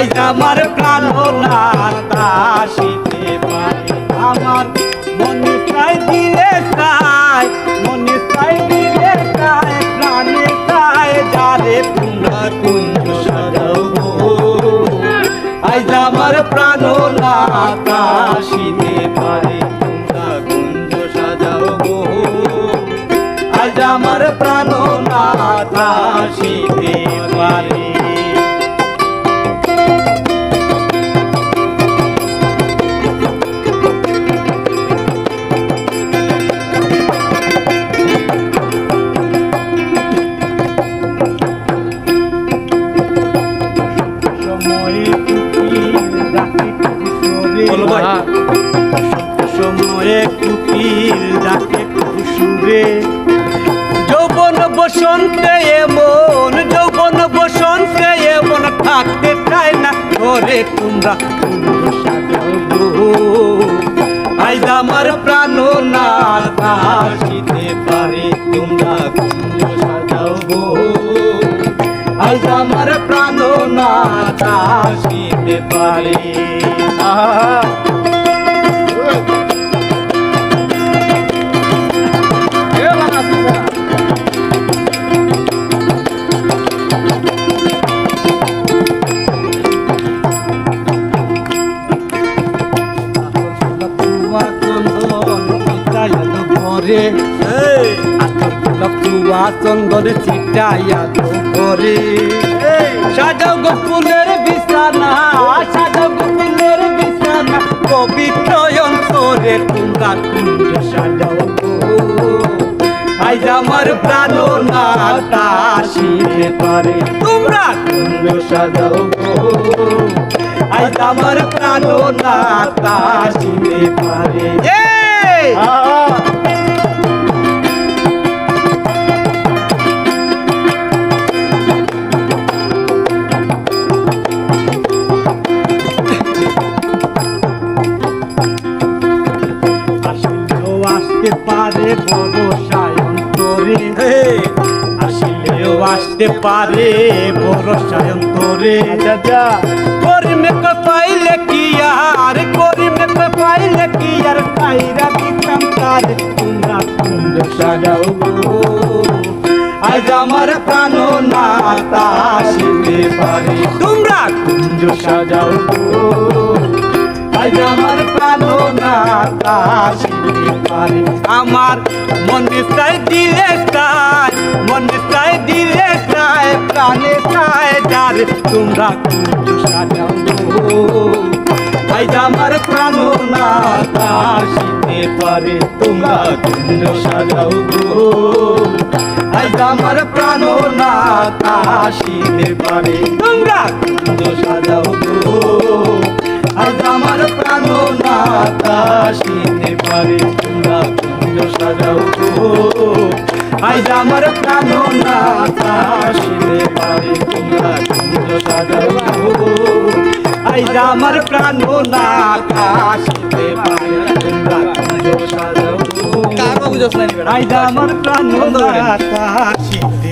আইজ আমার প্রাণ নাতা আসিতে পারে আমার মনে চাই দিলে চাই মনে চাই দিলে চাই প্রাণে চাই যারে তোমরা কুঞ্জ সাজাও আইজ আমার প্রাণ নাতা আসিতে পারে তোমরা কুঞ্জ সাজাও গো আইজ আমার প্রাণ নাতা আসিতে পারে সময়ে কুকিল ডাকে কুসুরে যৌবন বসন্তে এমন যৌবন বসন্তে এমন থাকতে চায় না ঘরে তোমরা সাজাও গো আইজ আমার প্রাণ নাতা আসিতে পারে তোমরা কুঞ্জ সাজাও গো আইজ আমার প্রাণ নাতা আসিতে পারে চন্দন চিটাইয়া করে সাজাও গো ফুলের বিছানা সাজাও গো ফুলের বিছানা পবিত্র অন্তরে তোমরা কুঞ্জ সাজাও গো আইজ আমার প্রাণ নাতা আসিতে পারে তোমরা কুঞ্জ সাজাও গো আইজ আমার প্রাণ নাতা আসিতে পারে আসতে পারে বড় সায়ন্তরে আসিলেও আসতে পারে বড় সায়ন্তরে করিমে পাইলে কি আর করিমে পাইলে কি আর পাইরা দিতাম তার তোমরা কুঞ্জ সাজাও গো আজ আমার প্রাণ নাতা আসিতে পারে তোমরা কুঞ্জ সাজাও গো আজ আমার প্রাণ নাতা আসিতে পারে আমার মনে চাই দিলে চাই মনে চাই দিলে চাই প্রাণে চাই যার তোমরা কুঞ্জ সাজাও গো আজ আমার প্রাণ নাতা আসিতে পারে তোমরা কুঞ্জ সাজাও গো আজ আমার প্রাণ নাতা আসিতে পারে তোমরা কুঞ্জ সাজাও গো আজ আমার প্রাণ নাতা আসিতে পারে তোমরা কুঞ্জ সাজাও গো আজ আমার প্রাণ নাতা আসিতে পারে তোমরা কুঞ্জ সাজাও গো আজ আমার প্রাণ নাতা আসিতে পারে তোমরা কুঞ্জ সাজাও গো আজ আমার প্রাণ নাতা আসিতে